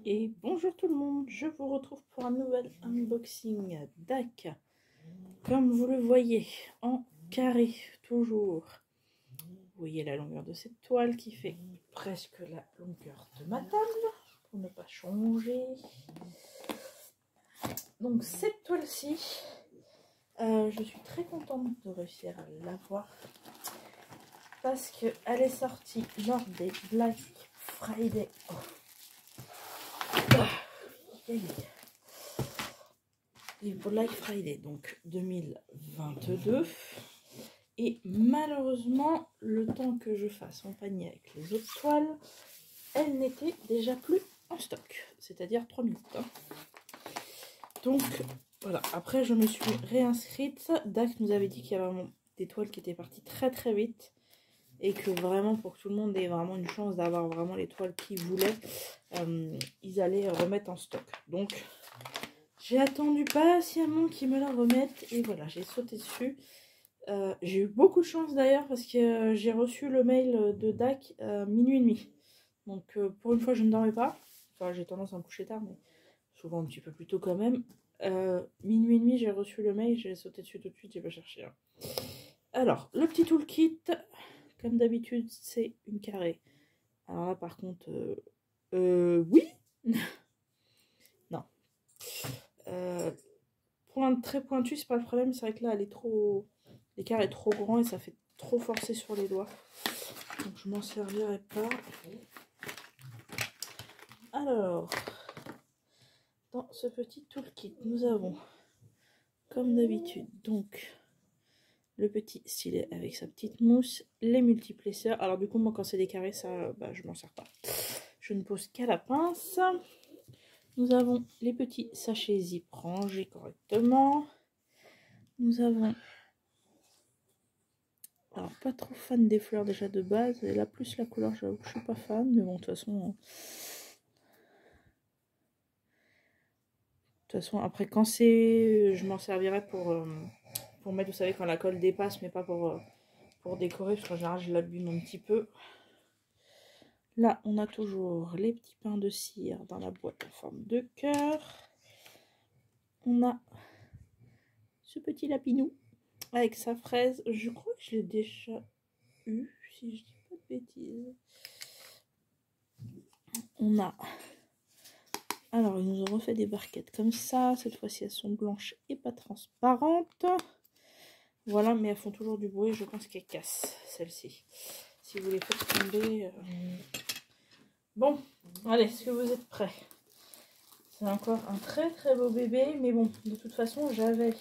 Et bonjour tout le monde, je vous retrouve pour un nouvel unboxing DAC. Comme vous le voyez, en carré, toujours. Vous voyez la longueur de cette toile qui fait presque la longueur de ma table, pour ne pas changer. Donc cette toile-ci, je suis très contente de réussir à l'avoir. Parce qu'elle est sortie lors des Black Friday. Les Black Friday, donc 2022. Et malheureusement, le temps que je fasse mon panier avec les autres toiles, elle n'était déjà plus en stock. C'est-à-dire 3 minutes. Donc voilà, après je me suis réinscrite. DAC nous avait dit qu'il y avait vraiment des toiles qui étaient parties très très vite. Et que vraiment, pour que tout le monde ait vraiment une chance d'avoir vraiment les toiles qu'ils voulaient, ils allaient remettre en stock. Donc, j'ai attendu patiemment qu'ils me la remettent. Et voilà, j'ai sauté dessus. J'ai eu beaucoup de chance d'ailleurs parce que j'ai reçu le mail de DAC minuit et demi. Donc, pour une fois, je ne dormais pas. Enfin, j'ai tendance à me coucher tard, mais souvent un petit peu plus tôt quand même. Minuit et demi, j'ai reçu le mail. J'ai sauté dessus tout de suite, j'ai pas cherché. Hein. Alors, le petit toolkit... Comme d'habitude, c'est une carrée. Alors là, par contre, oui. Non. Très pointu, c'est pas le problème. C'est vrai que là, elle est trop... l'écart est trop grand et ça fait trop forcer sur les doigts. Donc, je m'en servirai pas. Alors, dans ce petit toolkit, nous avons, comme d'habitude, donc... le petit stylet avec sa petite mousse, les multiplaceurs. Alors du coup, moi quand c'est des carrés, ça, je m'en sers pas. Je ne pose qu'à la pince. Nous avons les petits sachets zip rangés correctement. Nous avons... alors pas trop fan des fleurs déjà de base. Et là plus la couleur, j'avoue que je suis pas fan. Mais bon, de toute façon, après quand c'est... je m'en servirai pour mettre, vous savez, quand la colle dépasse, mais pas pour décorer. Parce qu'en général, je l'abîme un petit peu. Là, on a toujours les petits pains de cire dans la boîte en forme de cœur. On a ce petit lapinou avec sa fraise. Je crois que je l'ai déjà eu, si je dis pas de bêtises. On a... alors, ils nous ont refait des barquettes comme ça. Cette fois-ci, elles sont blanches et pas transparentes. Voilà, mais elles font toujours du bruit. Je pense qu'elles cassent, celles-ci. Si vous les faites tomber... Bon, allez, est-ce que vous êtes prêts? C'est encore un très très beau bébé, mais bon, de toute façon, j'avais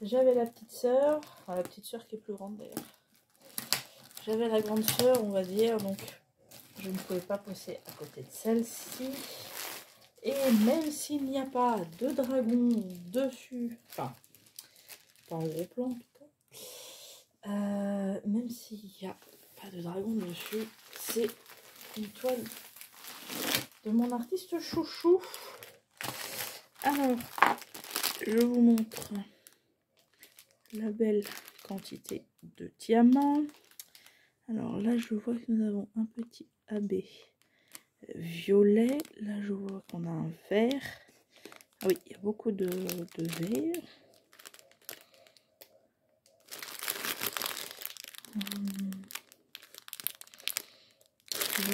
la petite sœur, enfin la petite sœur qui est plus grande d'ailleurs. J'avais la grande sœur, on va dire, donc je ne pouvais pas passer à côté de celle-ci. Et même s'il n'y a pas de dragon dessus, enfin, pas en gros plan en tout cas, même s'il n'y a pas de dragon dessus, c'est une toile de mon artiste chouchou. Alors, je vous montre la belle quantité de diamants. Alors là, je vois que nous avons un petit AB violet. Là, je vois qu'on a un vert. Ah oui, il y a beaucoup de vert.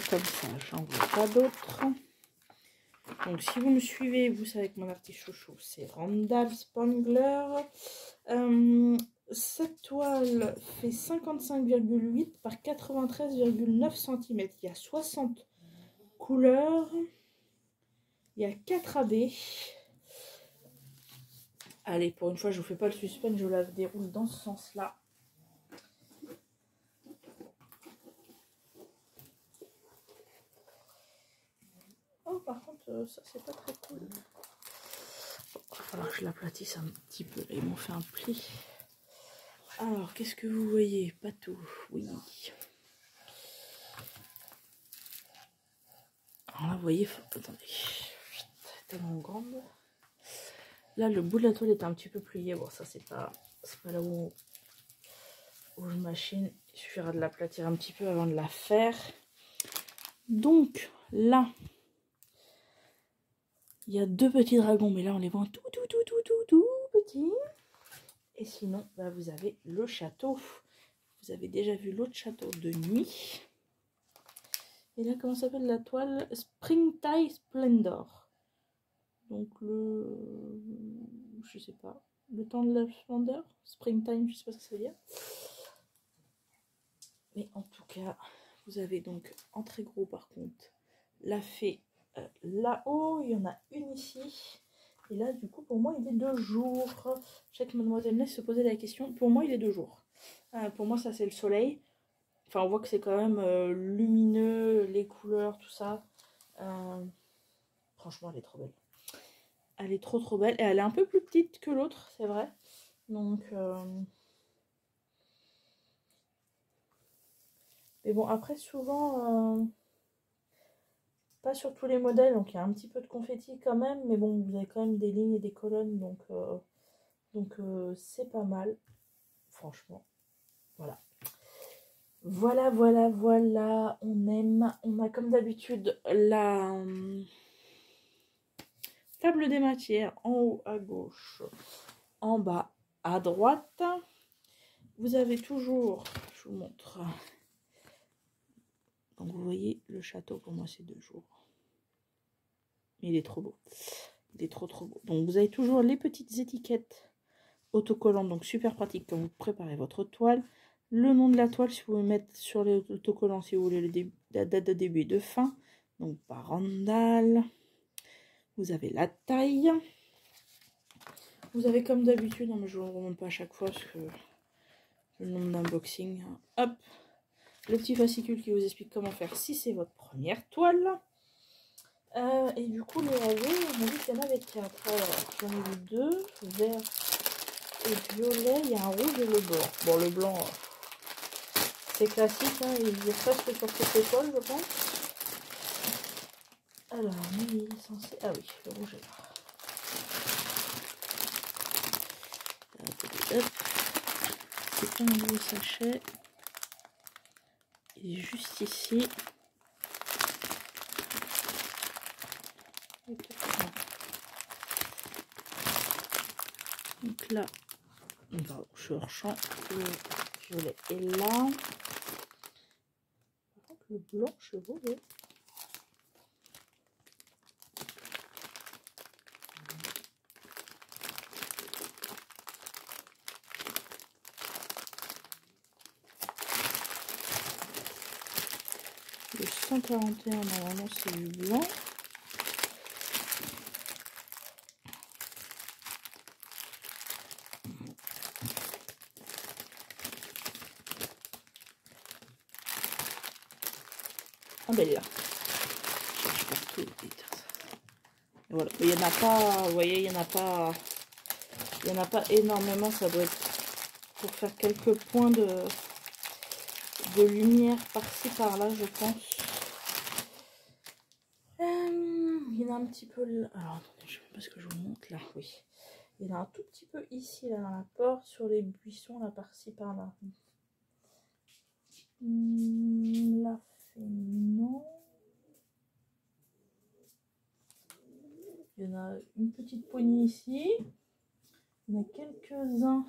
Comme ça, j'en vois pas d'autres. Donc, si vous me suivez, vous savez que mon artiste chouchou, c'est Randall Spangler. Cette toile fait 55,8 par 93,9 cm. Il y a 60 couleurs. Il y a 4 AB. Allez, pour une fois, je vous fais pas le suspense, je la déroule dans ce sens-là. Oh, par contre, ça, c'est pas très cool. Bon, il va falloir que je l'aplatisse un petit peu. Là, ils m'ont fait un pli. Alors, qu'est-ce que vous voyez? Pas tout. Oui. Alors là, vous voyez, attendez. Tellement grande. Là, le bout de la toile est un petit peu plié. Bon, ça, c'est pas là où je machine. Il suffira de l'aplatir un petit peu avant de la faire. Donc, là, Il y a 2 petits dragons, mais là on les voit tout petits. Et sinon, bah, vous avez le château. Vous avez déjà vu l'autre château de nuit. Et là, comment s'appelle la toile? Springtime Splendor. Donc je sais pas. Le temps de la splendeur. Springtime, je sais pas ce que ça veut dire. Mais en tout cas, vous avez donc en très gros par contre la fée là-haut. Il y en a une ici. Et là, du coup, pour moi, il est 2 jours. Je sais que mademoiselle Ness se posait la question. Pour moi, il est 2 jours. Pour moi, ça, c'est le soleil. Enfin, on voit que c'est quand même lumineux, les couleurs, tout ça. Franchement, elle est trop belle. Elle est trop belle. Et elle est un peu plus petite que l'autre, c'est vrai. Donc... Mais bon, après, souvent... Pas sur tous les modèles, donc il y a un petit peu de confetti quand même. Mais bon, vous avez quand même des lignes et des colonnes. Donc c'est pas mal. Franchement. Voilà. Voilà. On aime. On a comme d'habitude la table des matières en haut à gauche, en bas à droite. Vous avez toujours, je vous montre. Donc vous voyez, le château pour moi c'est 2 jours. Mais il est trop beau. Il est trop beau. Donc vous avez toujours les petites étiquettes autocollantes, donc super pratique quand vous préparez votre toile. Le nom de la toile, si vous voulez mettre sur les autocollants, si vous voulez la date de début et de fin. Donc par Randall. Vous avez la taille. Vous avez comme d'habitude, mais je ne vous remonte pas à chaque fois parce que le nombre d'unboxing. Hop, le petit fascicule qui vous explique comment faire si c'est votre première toile. Et du coup, les AV, on a vu qu'il y en avait 4. Alors, j'en ai vu 2, vert et violet. Il y a un rouge et le blanc. Bon, le blanc, c'est classique, hein, il est presque sur toutes les toiles, je pense. Alors, il est censé... Ah oui, le rouge est là. C'est pas un gros sachet. Il est juste ici. Donc là, pardon, je suis hors champ. Le violet est là. Par contre, le blanc, je suis volé. Le 141, normalement, c'est du blanc. Ah ben là. Je partout. Voilà. Il y en a pas, vous voyez, il y en a pas énormément. Ça doit être pour faire quelques points de lumière par-ci par-là, je pense. Il y en a un petit peu là. Alors attendez, je sais même pas ce que je vous montre là. Oui. Il y en a un tout petit peu ici, là, dans la porte, sur les buissons, là, par-ci, par-là. Là, non. Il y en a une petite poignée ici. Il y en a quelques-uns.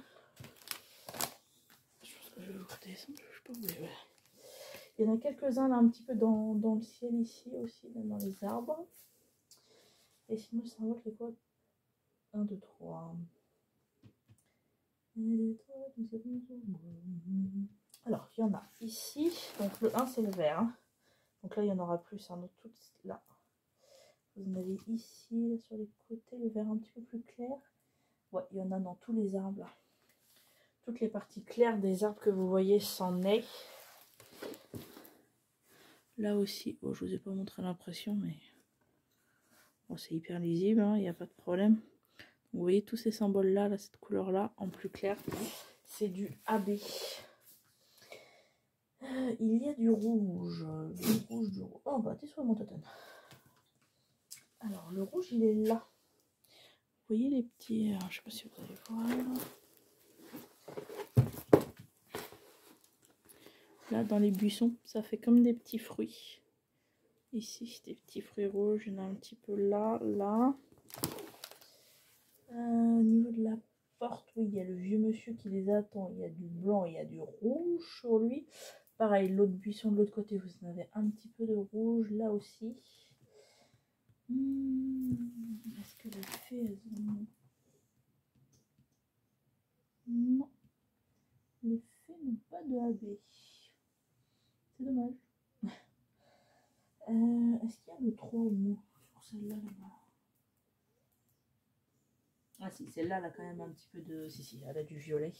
Je pense que je vais vous redescendre, je sais pas où je vais. Il y en a quelques-uns là, un petit peu dans le ciel ici aussi, même dans les arbres. Et sinon, ça va les quoi? 1, 2, 3. Alors, il y en a ici. Donc, le 1, c'est le vert. Hein. Donc là, il y en aura plus. Un autre tout là. Vous en avez ici, là, sur les côtés, le vert un petit peu plus clair. Ouais, il y en a dans tous les arbres. Là. Toutes les parties claires des arbres que vous voyez s'en est. Là aussi, bon, je vous ai pas montré l'impression, mais bon, c'est hyper lisible, il n'y a pas de problème. Vous voyez tous ces symboles-là, là, cette couleur-là, en plus clair, c'est du AB. Il y a du rouge. Oh, bah, t'es sur mon totem. Alors, le rouge, il est là. Vous voyez les petits... je sais pas si vous allez voir. Là, dans les buissons, ça fait comme des petits fruits. Ici, des petits fruits rouges. Il y en a un petit peu là, là. Au niveau de la porte, oui, il y a le vieux monsieur qui les attend. Il y a du blanc, il y a du rouge sur lui. Pareil, l'autre buisson de l'autre côté, vous en avez un petit peu de rouge là aussi. Est-ce que les fées, elles ont... Non, les fées n'ont pas de AB. C'est dommage. Est-ce qu'il y a le 3 au moins sur celle-là là-bas? Ah si, celle-là, elle a quand même un petit peu de... Si, elle a du violet.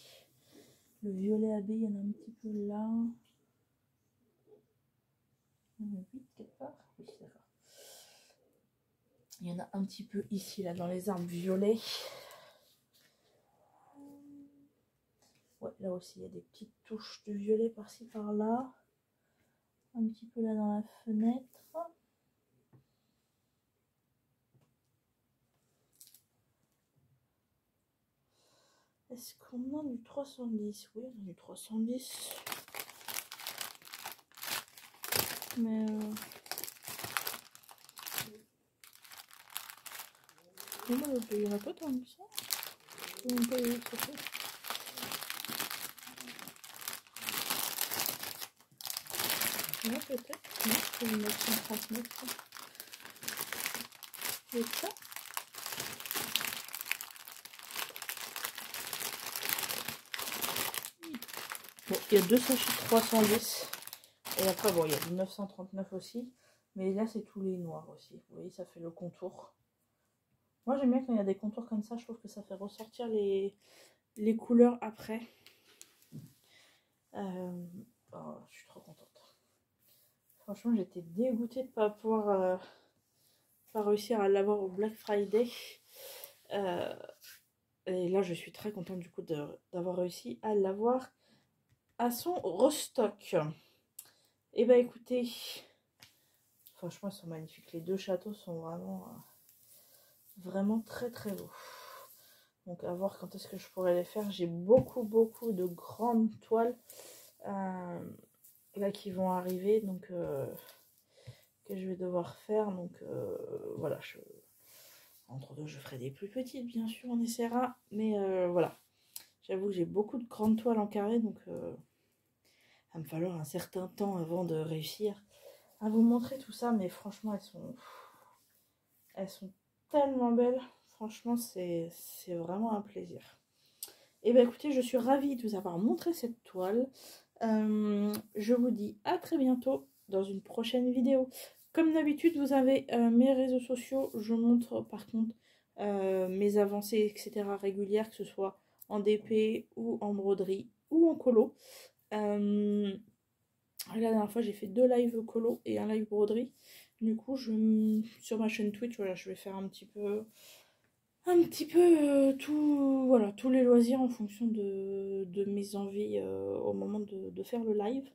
Le violet AB, il y en a un petit peu là. Il y en a 8 quelque part. Oui, d'accord. Il y en a un petit peu ici, là, dans les arbres violets. Ouais, là aussi, il y a des petites touches de violet par-ci, par-là. Un petit peu là dans la fenêtre. Est-ce qu'on a du 310? Oui, on a du 310. Mais... il n'y en a pas tant que ça. Je ne sais même pas où ça fait. Non, peut-être. Non, c'est du 939. Et ça. Bon, il y a deux sachets de 310. Et après, bon, il y a du 939 aussi. Mais là, c'est tous les noirs aussi. Vous voyez, ça fait le contour. Moi, j'aime bien quand il y a des contours comme ça. Je trouve que ça fait ressortir les couleurs après. Oh, je suis trop contente. Franchement, j'étais dégoûtée de ne pas pouvoir... pas réussir à l'avoir au Black Friday. Et là, je suis très contente du coup d'avoir réussi à l'avoir à son restock. Et bah écoutez, franchement, ils sont magnifiques. Les deux châteaux sont vraiment très très beaux. Donc à voir quand est-ce que je pourrais les faire. J'ai beaucoup de grandes toiles là qui vont arriver, donc que je vais devoir faire. Donc voilà, entre deux, je ferai des plus petites, bien sûr, on essaiera. Mais voilà, j'avoue que j'ai beaucoup de grandes toiles en carré, donc il va me falloir un certain temps avant de réussir à vous montrer tout ça. Mais franchement, elles sont tellement belles. Franchement, c'est vraiment un plaisir. Et bien écoutez, je suis ravie de vous avoir montré cette toile. Je vous dis à très bientôt dans une prochaine vidéo. Comme d'habitude, vous avez mes réseaux sociaux. Je montre par contre mes avancées, etc. régulières, que ce soit en DP ou en broderie ou en colo. La dernière fois, j'ai fait 2 lives colo et un live broderie. Du coup, sur ma chaîne Twitch, voilà, je vais faire un petit peu tout, voilà, tous les loisirs en fonction de mes envies au moment de faire le live.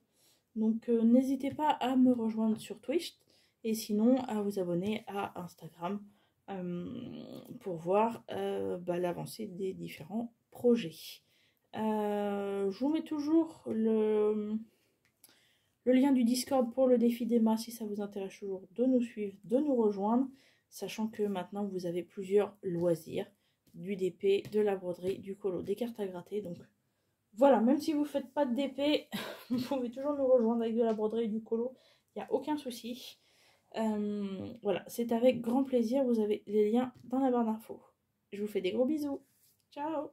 Donc n'hésitez pas à me rejoindre sur Twitch et sinon à vous abonner à Instagram pour voir l'avancée des différents projets. Je vous mets toujours le lien du Discord pour le défi d'Emma si ça vous intéresse toujours de nous suivre, de nous rejoindre, sachant que maintenant vous avez plusieurs loisirs, du DP, de la broderie, du colo, des cartes à gratter. Donc voilà, même si vous ne faites pas de DP, vous pouvez toujours nous rejoindre avec de la broderie et du colo, il n'y a aucun souci. Voilà, c'est avec grand plaisir, vous avez les liens dans la barre d'infos. Je vous fais des gros bisous. Ciao!